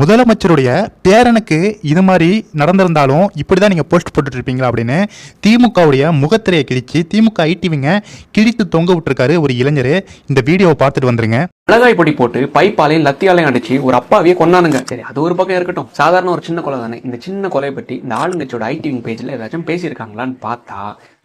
முதலமைச்சருடைய பேரனுக்கு இது மாதிரி நடந்திருந்தாலும் இப்படிதான் நீங்க போஸ்ட் போட்டுட்டு இருப்பீங்களா அப்படின்னு திமுகவுடைய முகத்திரையை கிழிச்சு திமுக ஐடிவிங்க கிழித்து தொங்க விட்டுருக்காரு ஒரு இளைஞர். இந்த வீடியோவை பார்த்துட்டு வந்துருங்க. மிளகாய் பொடி போட்டு பைப்பாலையும் லத்தியாலையும் அடிச்சு ஒரு அப்பாவே கொண்டானுங்க. சரி, அது ஒரு பக்கம் இருக்கட்டும். சாதாரண ஒரு சின்ன கொலை தானே. இந்த சின்ன கொலையை பற்றி இந்த ஆளுங்கட்சியோட ஐடிவிங் பேஜ்ல ஏதாச்சும் பேசியிருக்காங்களான்னு பார்த்தா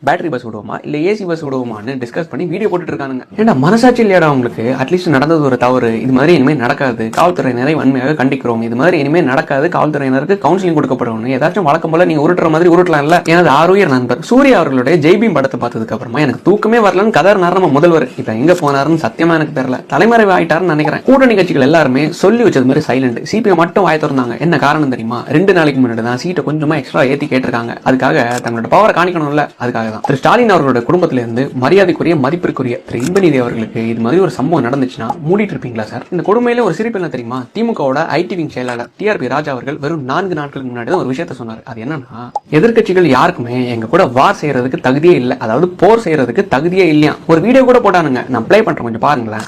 பேட்டரி பஸ் விடுவோமா இல்ல ஏசி பஸ் விடுவோமான்னு டிஸ்கஸ் பண்ணி வீடியோ போட்டுட்டு இருக்காங்க. ஏன்னா மனசாட்சி இல்லையாடா உங்களுக்கு? அட்லீஸ்ட் நடந்தது ஒரு தவறு, இது மாதிரி இனிமேல் நடக்காது, காவல்துறையினரை வன்மையாக கண்டிக்கிறோம், இது மாதிரி இனிமேல் நடக்காது, காவல்துறையினருக்கு கவுன்சிலிங் கொடுக்கப்படும், ஏதாச்சும் வழக்கம் போல நீங்க உருட்டுற மாதிரி உருட்டலாம் இல்ல. எனது ஆரோக்கிய நண்பர் சூர்யா அவர்களுடைய ஜெய்பீம் படத்தை பார்த்ததுக்கு அப்புறமா எனக்கு தூக்கமே வரலன்னு கதறினார் நம்ம முதல்வர். இப்ப எங்க போனாருன்னு சத்தியமா எனக்கு தெரியல. தலைமறைவு ஆயிட்டாருன்னு நினைக்கிறேன். கூட்டணி கட்சிகள் எல்லாருமே சொல்லி வச்சது மாதிரி சைலண்ட். சிபிஎம் மட்டும் வாய திறந்தாங்க. என்ன காரணம் தெரியுமா? 2 நாளைக்கு முன்னாடி தான் சீட்டை கொஞ்சமா எக்ஸ்ட்ரா ஏத்தி கேட்டிருக்காங்க. அதுக்காக தங்களோட பவரை காணிக்கணும்ல, அதுக்காக தான். திரு ஸ்டாலின் அவர்களோட குடும்பத்திலிருந்து மரியாதைக்குரிய மதிப்பிற்குரிய திரு இன்பநிதி அவர்களுக்கு இது மாதிரி ஒரு சம்பவம் நடந்துச்சுன்னா மூடிட்டு இருப்பீங்களா சார்? இந்த கொடுமையில ஒரு சிரிப்பு என்ன தெரியுமா? திமுகவோட ஐடிவிங் செயலாளர் டிஆர்பி ராஜா அவர்கள் வெறும் 4 நாட்களுக்கு முன்னாடி தான் ஒரு விஷயத்த சொன்னார். அது என்னன்னா, எதிர்கட்சிகள் யாருக்குமே எங்க கூட வார் செய்யறதுக்கு தகுதியே இல்லை, அதாவது போர் செய்யறதுக்கு தகுதியே இல்லையா. ஒரு வீடியோ கூட போட்டானுங்க, நான் ப்ளே பண்றேன், கொஞ்சம் பாருங்களேன்.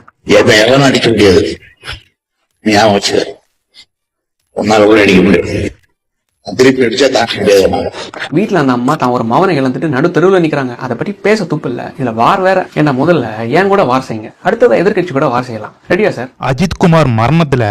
அடிக்க முடியாது, ஞாபகம் வச்சு ஒன்னால கூட அடிக்க முடியாது. திருப்பி அடிச்சா தாக்க முடியாது. வீட்டுல அந்த அம்மா தான் ஒரு மவனை இழந்துட்டு நடு தெருவில் நிக்கிறாங்க. அதை பற்றி பேச துப்பு இல்ல. இதுல வார் வேற. என்ன முதல்ல ஏன் கூட வார் செய்யுங்க, அடுத்தது எதிர்கட்சி கூட வார் செய்யலாம். ரெடியா சார்? அஜித்குமார் மரணத்துல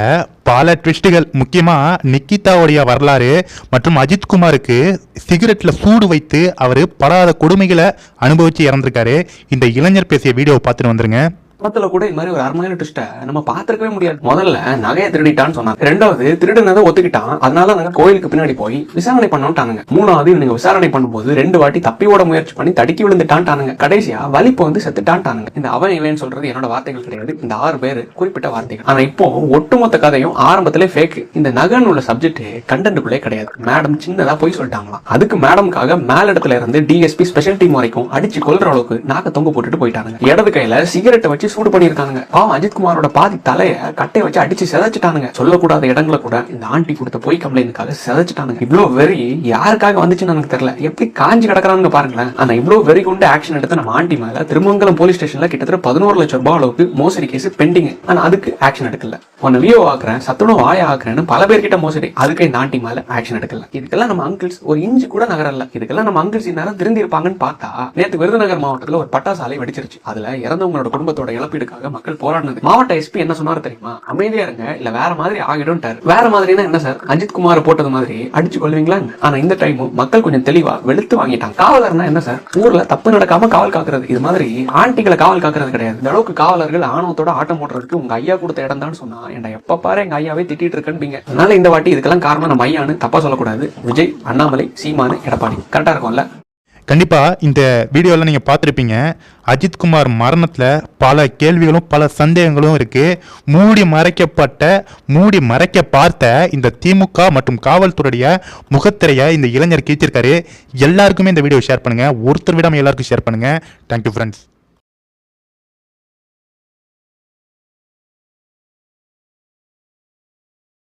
பல ட்விஸ்டுகள், முக்கியமா நிக்கிதாவுடைய வரலாறு மற்றும் அஜித்குமாருக்கு சிகரெட்ல சூடு வைத்து அவரு படாத கொடுமைகளை அனுபவிச்சு இறந்திருக்காரு. இந்த இளைஞர் பேசிய வீடியோவை பார்த்துட்டு வந்துருங்க. படத்துல கூட இந்த மாதிரி ஒரு அருமையான ட்விஸ்ட நம்ம பார்த்திருக்கவே முடியாது. முதல்ல நகையை திருடிட்டான்னு சொன்னாங்க. 2வது திருடுனதை ஒத்துக்கிட்டான், அதனால நாங்க கோயிலுக்கு பின்னாடி போய் விசாரணை பண்ணோம்ட்டானுங்க. 3வது இவனுங்க விசாரணை பண்ணும்போது 2 வாட்டி தப்பி ஓட முயற்சி பண்ணி தடுக்கி விழுந்துட்டான்ட்டானுங்க. கடைசியா வலிப்பு வந்து செத்துட்டான்ட்டானுங்க. இந்த அவன் இவன் சொல்றது என்னோட வார்த்தைகள் கிடையாது, இந்த 6 பேர் குறிப்பிட்ட வார்த்தைகள். ஆனா இப்போ ஒட்டுமொத்த கதையும் ஆரம்பத்திலே ஃபேக். இந்த நகன் உள்ள சப்ஜெக்ட் கண்டென்ட்டுக்குள்ளே கிடையாது. மேடம் சின்னதா போய் சொல்லிட்டாங்களாம். அதுக்கு மேடம்காக மேலிடத்துல இருந்து டிஎஸ்பி ஸ்பெஷல் டீம் வரைக்கும் அடிச்சு கொல்ற அளவுக்கு நாக்க தொங்க போட்டுட்டு போயிட்டானுங்க. இடது கையில சிகரெட்டை வச்சு சூடு பண்ணிருக்கானுங்க. அஜித்குமாரோட பாதி தலைய கட்டையை வச்சு அடிச்சு செதைச்சிட்டானுங்க. சொல்லக்கூடாத இடங்களை கூட இந்த ஆண்டி கொடுத்த பொய் கம்ப்ளைண்ட்காக செதைச்சிட்டானுங்க. இவ்வளவு வெறி யாருக்காக வந்துச்சுன்னு எனக்கு தெரியல. எப்படி காஞ்சி கிடக்குறாங்க பாருங்களேன். ஆனா இவ்வளவு வெறி கொண்டு ஆக்ஷன் எடுத்து நம்ம ஆண்டி மேல திருமங்கலம் போலீஸ் ஸ்டேஷன்ல கிட்டத்தட்ட 11 லட்சம் ரூபாய் அளவுக்கு மோசடி கேஸ் பெண்டிங். ஆனா அதுக்கு ஆக்ஷன் எடுக்கல. உன்னை வியோ ஆக்குறேன், சத்துணவு வாய ஆக்குறேன்னு பல பேர்கிட்ட மோசடி, அதுக்கு இந்த ஆண்டி மேல ஆக்ஷன் எடுக்கல. இதுக்கெல்லாம் நம்ம அங்கிள்ஸ் ஒரு இன்ச்சு கூட நகரல. இதுக்கெல்லாம் நம்ம அங்கிள்ஸ் இந்நேரம் திருந்தி இருப்பாங்கன்னு பார்த்தா நேற்று விருதுநகர் மாவட்டத்துல ஒரு பட்டாசாலை வெடிச்சிருச்சு. அதுல இறந்தவங்களோட குடும்பத்தோட இழப்பீடுக்காக மக்கள் போராடினது. மாவட்ட எஸ்பி என்ன சொன்னாரு தெரியுமா? அமைதியா இருங்க, இல்ல வேற மாதிரி ஆகிடும். வேற மாதிரினா என்ன சார்? அஜித்குமார் போட்டது மாதிரி அடிச்சு கொள்வீங்களா? ஆனா இந்த டைம் மக்கள் கொஞ்சம் தெளிவா வெளுத்து வாங்கிட்டாங்க. காவலர்னா என்ன சார்? ஊர்ல தப்பு நடக்காம காவல் காக்குறது. இது மாதிரி ஆண்டிகளை காவல் காக்குறது கிடையாது. இந்த அளவுக்கு காவலர்கள் ஆணவத்தோட ஆட்டம் போடுறதுக்கு உங்க ஐயா கொடுத்த இடம் தான் சொன்னா, ஏன்டா எப்ப பாரு எங்க ஐயாவே திட்டிட்டு இருக்கேன்பீங்க. அதனால இந்த வாட்டி இதுக்கெல்லாம் காரணம் நம்ம ஐயான்னு தப்பா சொல்லக்கூடாது. விஜய், அண்ணாமலை, சீமானு, எடப்பாடி கரெக்டா இருக்கும்ல? கண்டிப்பா இந்த வீடியோவில் நீங்கள் பார்த்துருப்பீங்க. அஜித்குமார் மரணத்தில் பல கேள்விகளும் பல சந்தேகங்களும் இருக்கு. மூடி மறைக்க பார்த்த இந்த திமுக மற்றும் காவல்துறைய முகத்திரையை இந்த இளைஞர் கீழ்த்திருக்காரு. எல்லாருக்குமே இந்த வீடியோ ஷேர் பண்ணுங்க. ஒருத்தர் விடாமல் எல்லாருக்கும் ஷேர் பண்ணுங்க. Thank you friends.